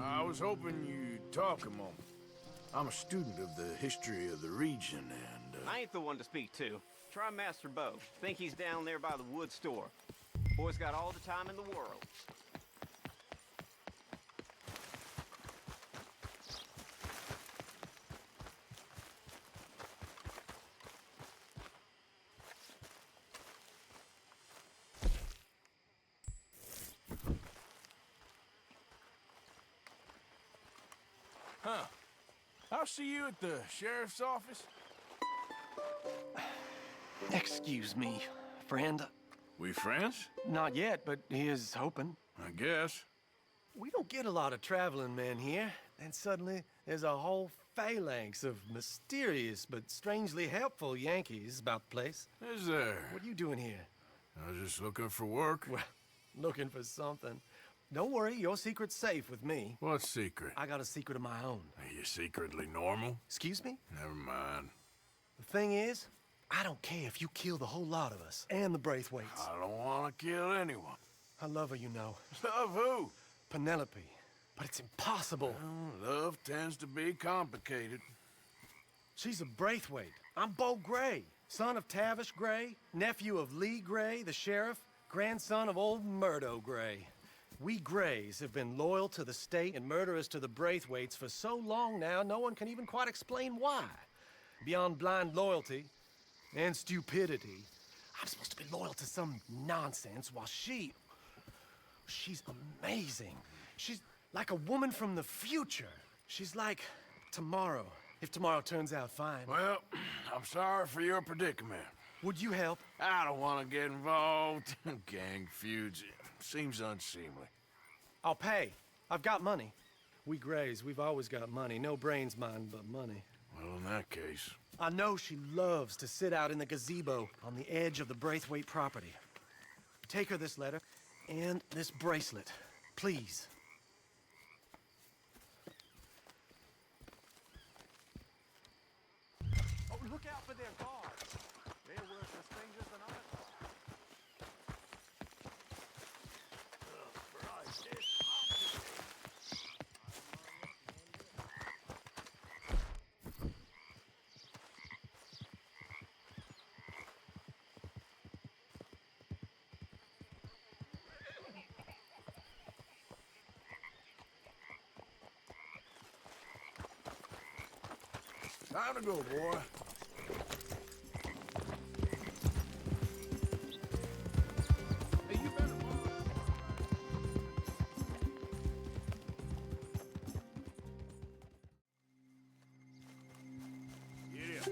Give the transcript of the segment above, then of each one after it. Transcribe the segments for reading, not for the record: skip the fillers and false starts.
I was hoping you'd talk a moment. I'm a student of the history of the region, and, I ain't the one to speak to. Try Master Bo. Think he's down there by the wood store. Boy's got all the time in the world. Huh. I'll see you at the sheriff's office. Excuse me, friend. We friends? Not yet, but he is hoping. I guess. We don't get a lot of traveling men here, and suddenly there's a whole phalanx of mysterious but strangely helpful Yankees about the place. Is there? What are you doing here? I was just looking for work. Well, looking for something. Don't worry, your secret's safe with me. What secret? I got a secret of my own. Are you secretly normal? Excuse me? Never mind. The thing is, I don't care if you kill the whole lot of us, and the Braithwaites. I don't want to kill anyone. I love her, you know. Love who? Penelope. But it's impossible. Well, love tends to be complicated. She's a Braithwaite. I'm Bo Gray, son of Tavish Gray, nephew of Lee Gray, the sheriff, grandson of old Murdo Gray. We Grays have been loyal to the state and murderous to the Braithwaites for so long now, no one can even quite explain why. Beyond blind loyalty and stupidity, I'm supposed to be loyal to some nonsense while she's amazing. She's like a woman from the future. She's like tomorrow, if tomorrow turns out fine. Well, I'm sorry for your predicament. Would you help? I don't want to get involved in gang feuds. It seems unseemly. I'll pay. I've got money. We Grays, we've always got money. No brains, mind, but money. Well, in that case... I know she loves to sit out in the gazebo on the edge of the Braithwaite property. Take her this letter and this bracelet, please. Oh, look out for their guards. They're worse as strangers than I thought. Time to go, boy. Hey, you better Yeah.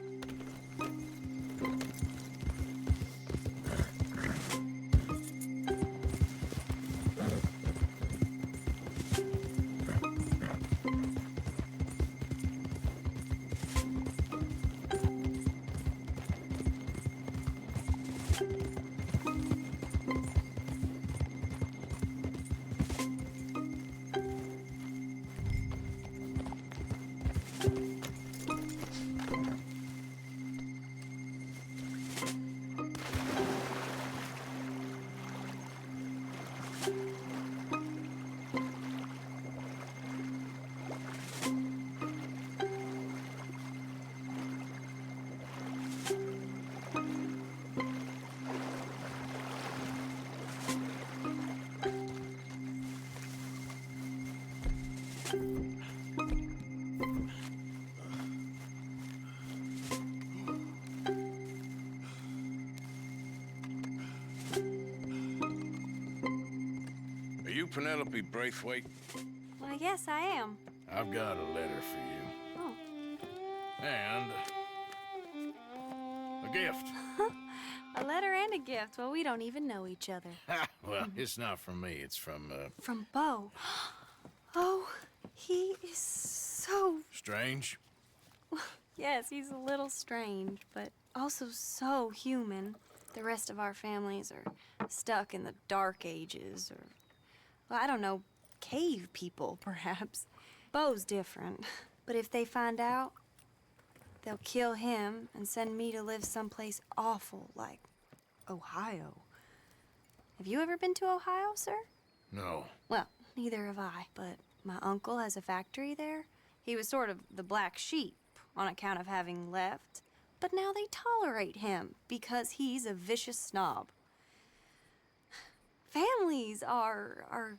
Are you Penelope Braithwaite? Well, yes, I am. I've got a letter for you. Oh. And... a gift. A letter and a gift. Well, we don't even know each other. Well, it's not from me. It's from, From Bo. Oh, he is so... Strange? Yes, he's a little strange, but also so human. The rest of our families are stuck in the Dark Ages, or... well, I don't know, cave people, perhaps. Bo's different. But if they find out, they'll kill him and send me to live someplace awful like Ohio. Have you ever been to Ohio, sir? No. Well, neither have I. But my uncle has a factory there. He was sort of the black sheep on account of having left. But now they tolerate him because he's a vicious snob. Families are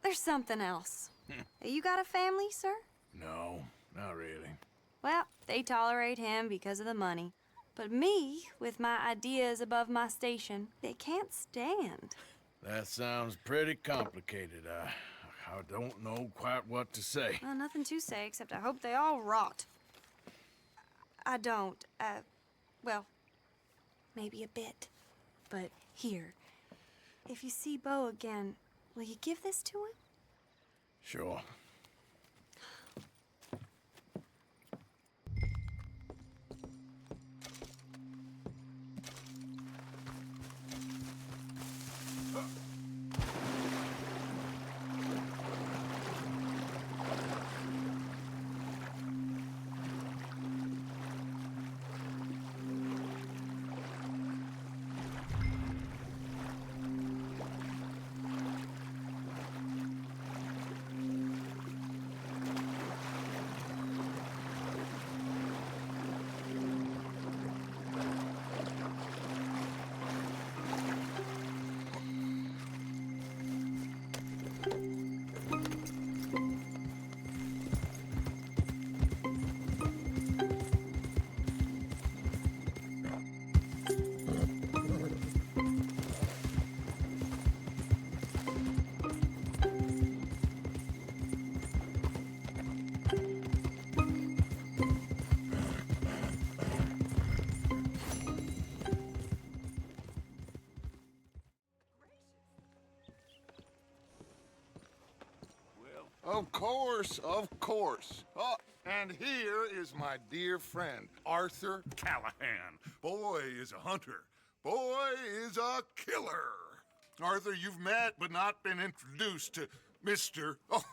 there's something else. You got a family, sir? No, not really. Well, they tolerate him because of the money. But me, with my ideas above my station, they can't stand. That sounds pretty complicated. I don't know quite what to say. Well, nothing to say, except I hope they all rot. I don't, well, maybe a bit. But here, if you see Bo again, will you give this to him? Sure. Of course, of course. Oh, and here is my dear friend, Arthur Callahan. Boy is a hunter. Boy is a killer. Arthur, you've met but not been introduced to Mr. Oh,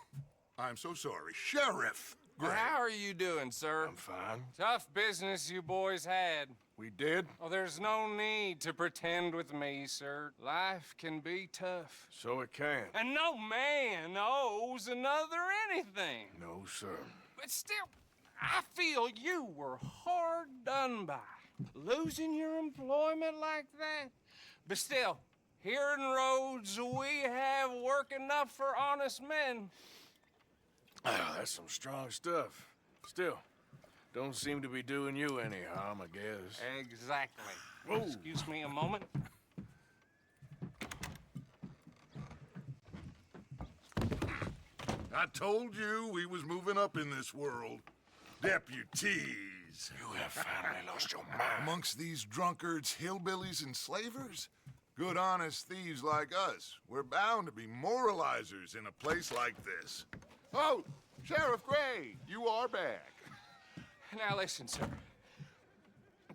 I'm so sorry, Sheriff Gray. Well, how are you doing, sir? I'm fine. Tough business you boys had. We did? Oh, there's no need to pretend with me, sir. Life can be tough. So it can. And no man owes another anything. No, sir. But still, I feel you were hard done by. Losing your employment like that. But still, here in Rhodes, we have work enough for honest men. Ah, that's some strong stuff. Still, don't seem to be doing you any harm, I guess. Exactly. Whoa. Excuse me a moment. I told you we was moving up in this world. Deputies. You have finally lost your mind. Amongst these drunkards, hillbillies, and slavers? Good, honest thieves like us. We're bound to be moralizers in a place like this. Oh, Sheriff Gray, you are back. Now listen, sir.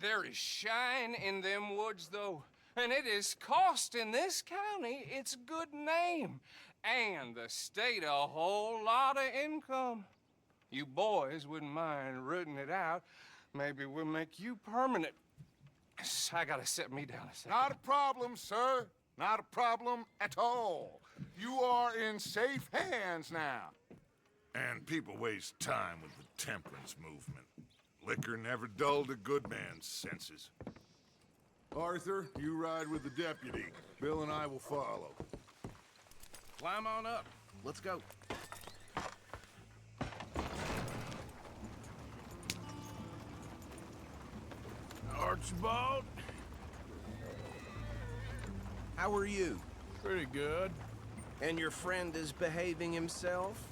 There is shine in them woods, though, and it is costing this county its good name and the state a whole lot of income. You boys wouldn't mind rooting it out. Maybe we'll make you permanent. I gotta set me down a second. Not a problem, sir. Not a problem at all. You are in safe hands now. And people waste time with the temperance movement. Liquor never dulled a good man's senses. Arthur, you ride with the deputy. Bill and I will follow. Climb on up. Let's go. Archibald? How are you? Pretty good. And your friend is behaving himself?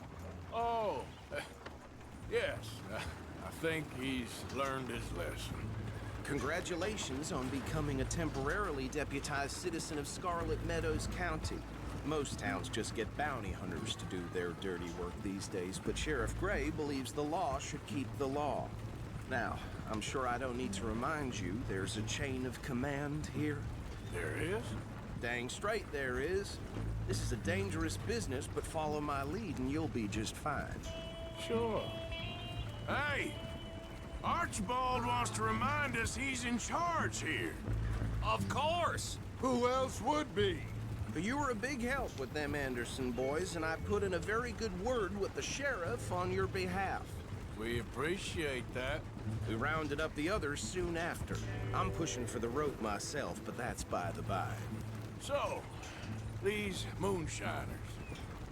Oh, yes. I think he's learned his lesson. Congratulations on becoming a temporarily deputized citizen of Scarlet Meadows County. Most towns just get bounty hunters to do their dirty work these days, but Sheriff Gray believes the law should keep the law. Now, I'm sure I don't need to remind you there's a chain of command here. There is? Dang straight there is. This is a dangerous business, but follow my lead and you'll be just fine. Sure. Hey! Archibald wants to remind us he's in charge here. Of course! Who else would be? You were a big help with them Anderson boys, and I put in a very good word with the sheriff on your behalf. We appreciate that. We rounded up the others soon after. I'm pushing for the rope myself, but that's by the by. So, these moonshiners.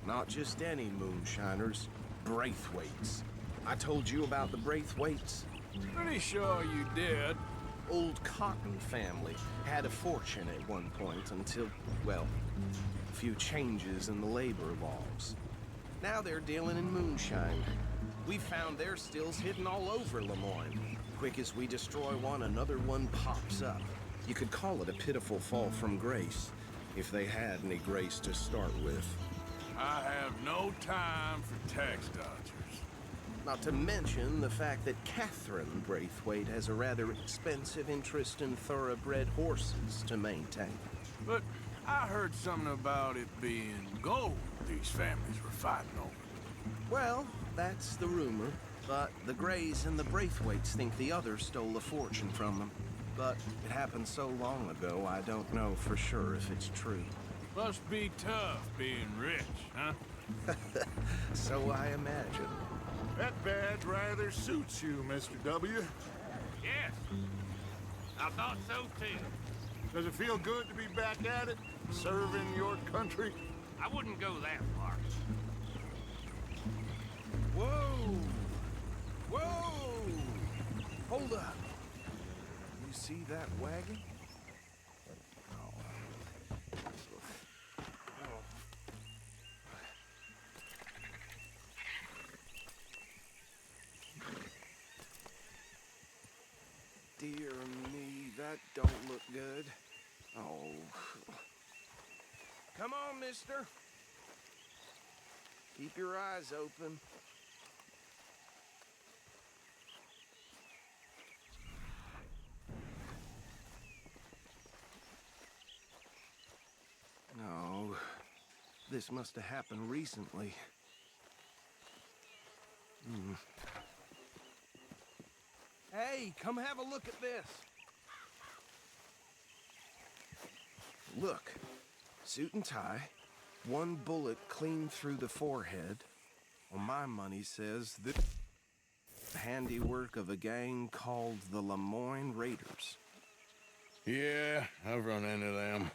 Not just any moonshiners, Braithwaites. I told you about the Braithwaites? Pretty sure you did. Old Cotton family had a fortune at one point until, well, a few changes in the labor laws. Now they're dealing in moonshine. We found their stills hidden all over Lemoyne. Quick as we destroy one, another one pops up. You could call it a pitiful fall from grace, if they had any grace to start with. I have no time for tax dodgers. Not to mention the fact that Catherine Braithwaite has a rather expensive interest in thoroughbred horses to maintain. But I heard something about it being gold these families were fighting over. Well, that's the rumor. But the Greys and the Braithwaites think the others stole a fortune from them. But it happened so long ago, I don't know for sure if it's true. Must be tough being rich, huh? So I imagine. That badge rather suits you, Mr. W. Yes. I thought so too. Does it feel good to be back at it, serving your country? I wouldn't go that far. Whoa! Whoa! Hold up. You see that wagon? Dear me, that don't look good. Oh. Come on, mister. Keep your eyes open. No. This must have happened recently. Hey, come have a look at this. Look, suit and tie, one bullet clean through the forehead. Well, my money says the handiwork of a gang called the Lemoyne Raiders. Yeah, I've run into them.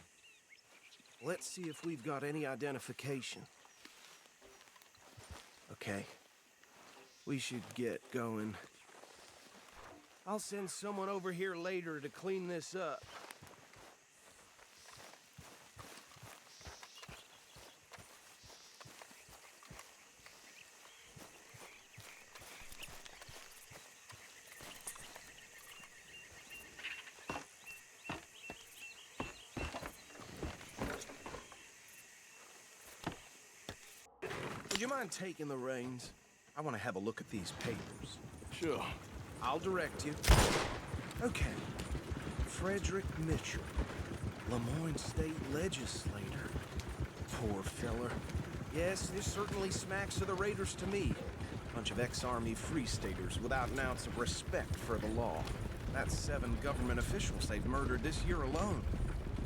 Let's see if we've got any identification. Okay. We should get going. I'll send someone over here later to clean this up. Would you mind taking the reins? I want to have a look at these papers. Sure. I'll direct you. Okay. Frederick Mitchell, Lemoyne State Legislator. Poor feller. Yes, this certainly smacks of the Raiders to me. Bunch of ex-Army Free Staters without an ounce of respect for the law. That's 7 government officials they've murdered this year alone.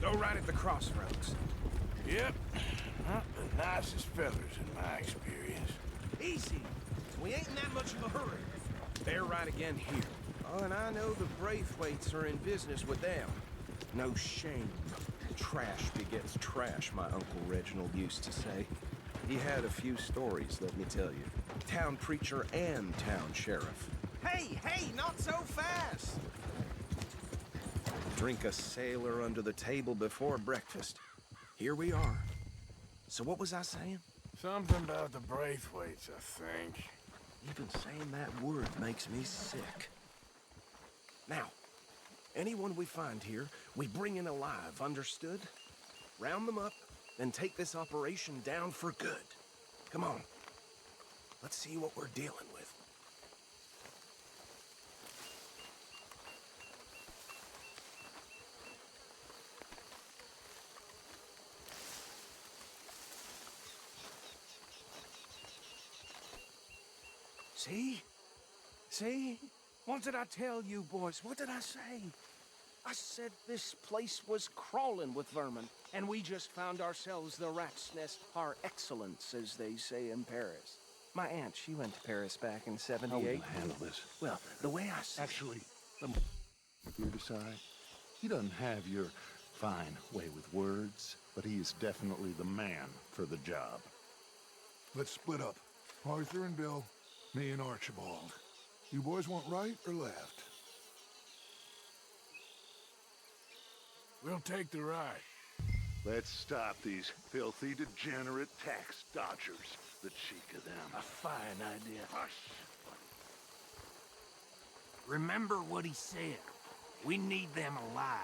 Go right at the crossroads. Yep. Not the nicest fellas in my experience. Easy. We ain't in that much of a hurry. They're right again here. Oh, and I know the Braithwaites are in business with them. No shame. Trash begets trash, my Uncle Reginald used to say. He had a few stories, let me tell you. Town preacher and town sheriff. Hey, not so fast! Drink a sailor under the table before breakfast. Here we are. So what was I saying? Something about the Braithwaites, I think. Even saying that word makes me sick. Now, anyone we find here, we bring in alive, understood? Round them up, then take this operation down for good. Come on. Let's see what we're dealing with. See? See? What did I tell you, boys? What did I say? I said this place was crawling with vermin, and we just found ourselves the rat's nest par excellence, as they say in Paris. My aunt, she went to Paris back in How we '78. gonna handle this? Well, the way I see Actually, you decide. He doesn't have your fine way with words, but he is definitely the man for the job. Let's split up. Arthur and Bill, me and Archibald. You boys want right or left? We'll take the right. Let's stop these filthy, degenerate tax dodgers. The cheek of them. A fine idea. Hush. Remember what he said. We need them alive.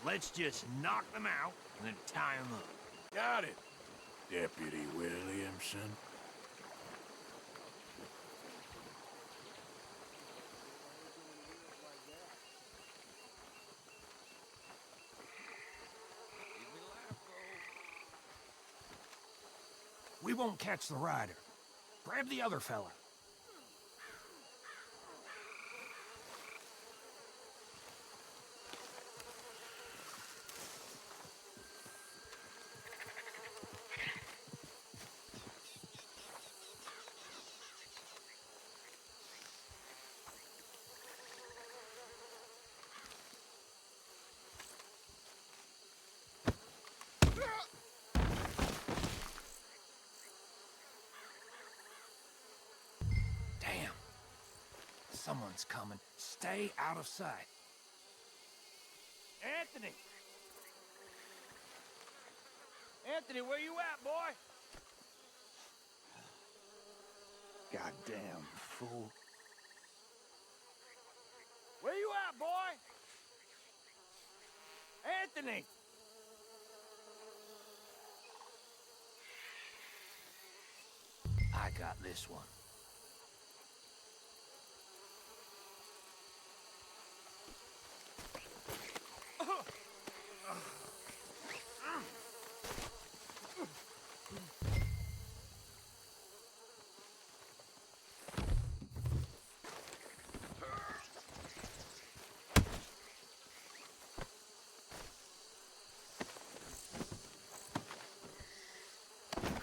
Let's just knock them out and then tie them up. Got it, Deputy Williamson. We won't catch the rider. Grab the other fella. Damn. Someone's coming. Stay out of sight. Anthony! Anthony, where you at, boy? goddamn fool. Where you at, boy? Anthony! I got this one.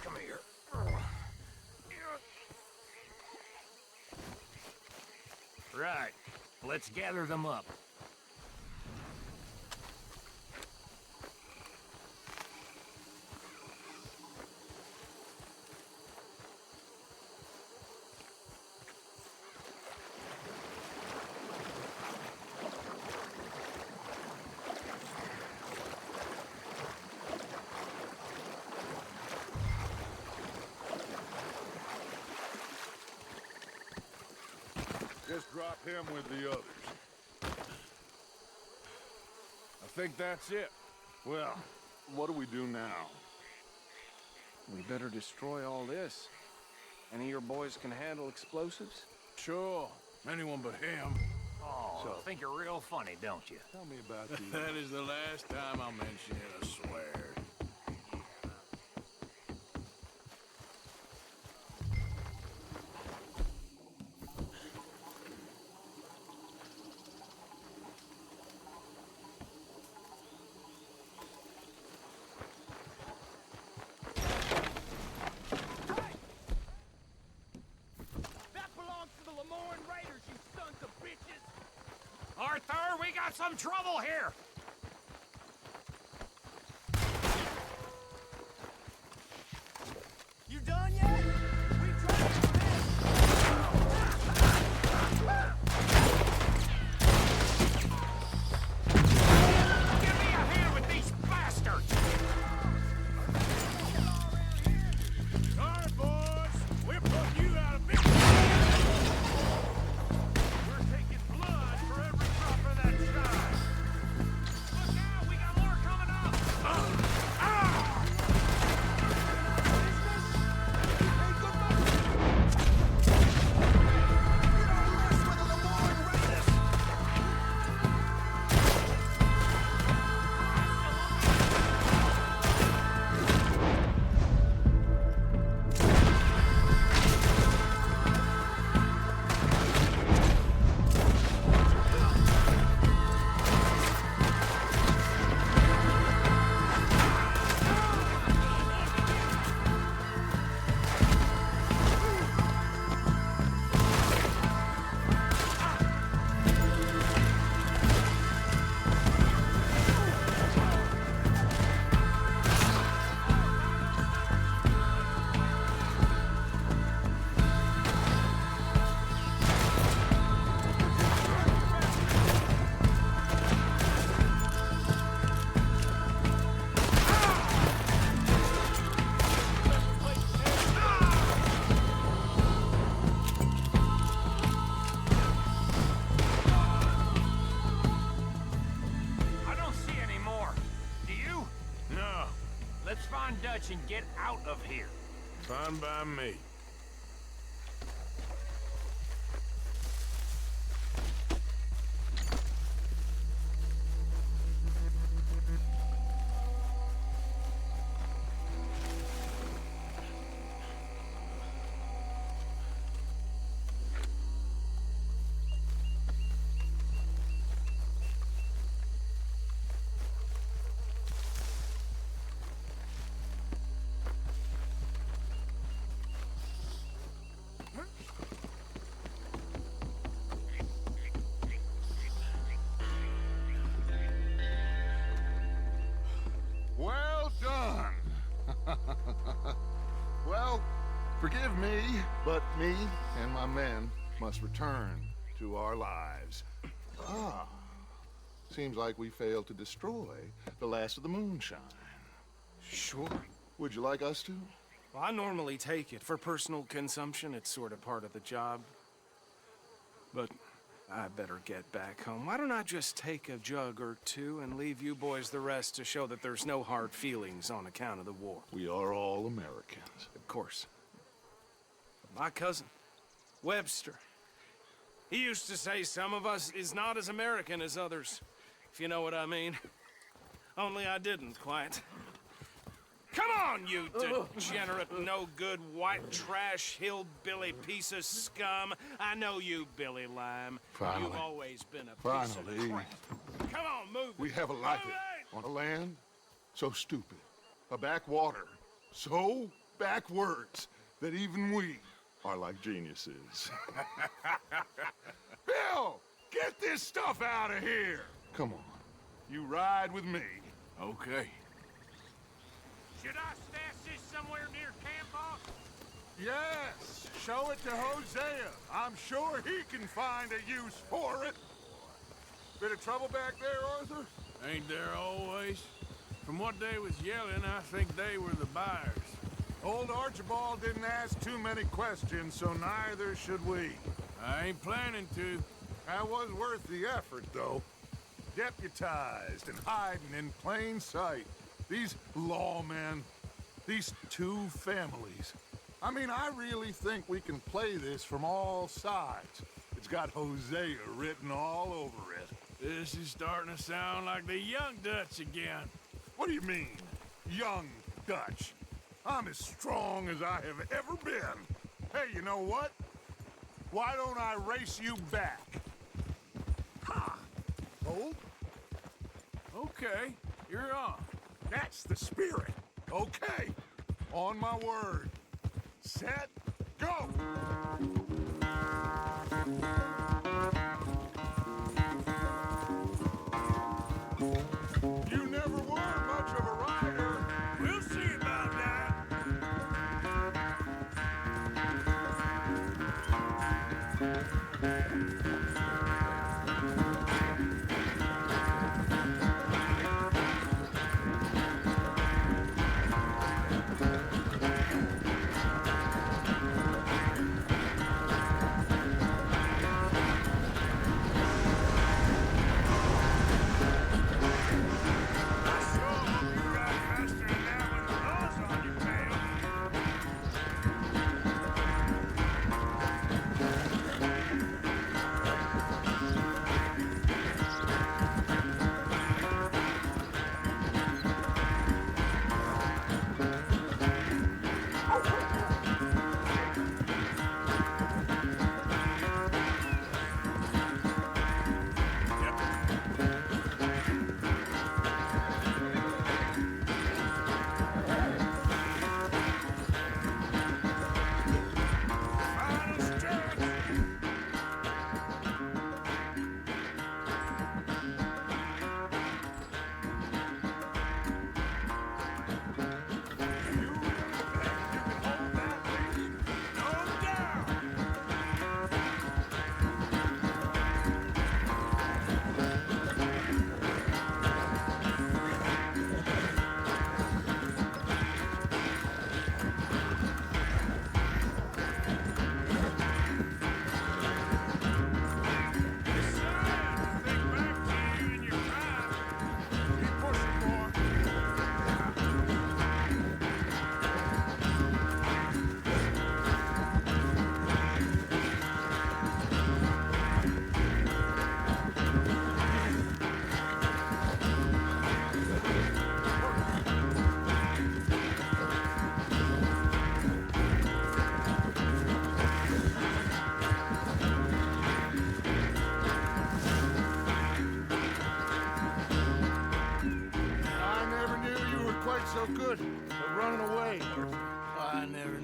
Come here. Right. Let's gather them up. Just drop him with the others. I think that's it. Well, what do we do now? We better destroy all this. Any of your boys can handle explosives? Sure. Anyone but him. Oh, So- think you're real funny, don't you? Tell me about the... That is the last time I'll mention it, I swear. That belongs to the Lemoyne Raiders, you sons of bitches! Arthur, we got some trouble here! You done yet? We tried your Give me a hand with these bastards! All right, boys. We're putting you out of business. We're taking blood for every drop of that shine. Dutch and get out of here. Fine by me. Well done. Well, forgive me, but me and my men must return to our lives. Ah, seems like we failed to destroy the last of the moonshine. Sure. Would you like us to? Well, I normally take it. For personal consumption, it's sort of part of the job. But I better get back home. Why don't I just take a jug or two and leave you boys the rest to show that there's no hard feelings on account of the war? We are all Americans. Of course. My cousin, Webster, he used to say some of us is not as American as others, if you know what I mean. Only I didn't quite. Come on, you degenerate, no-good, white trash, hillbilly piece of scum. I know you, Billy Lime. Finally. You've always been a piece Finally. of crap. Come on, move We it. have a life Move it! on a land so stupid, a backwater so backwards that even we are like geniuses. Bill, get this stuff out of here. Come on, you ride with me. Okay. Should I stash this somewhere near camp, boss? Yes, show it to Hosea. I'm sure he can find a use for it. Bit of trouble back there, Arthur? Ain't there always? From what they was yelling, I think they were the buyers. Old Archibald didn't ask too many questions, so neither should we. I ain't planning to. That was worth the effort, though. Deputized and hiding in plain sight. These lawmen, these two families. I mean, I really think we can play this from all sides. It's got Hosea written all over it. This is starting to sound like the young Dutch again. What do you mean, young Dutch? I'm as strong as I have ever been. Hey, you know what? Why don't I race you back? Ha! Hold. Okay, you're on. That's the spirit. Okay. On my word. Set. Go! You never were much of a rider. We'll see about that.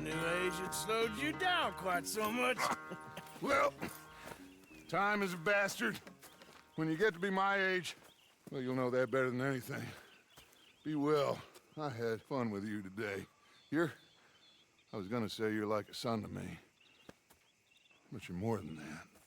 new age had slowed you down quite so much. Well, time is a bastard. When you get to be my age, well, you'll know that better than anything. Be well. I had fun with you today. I was gonna say you're like a son to me. But you're more than that.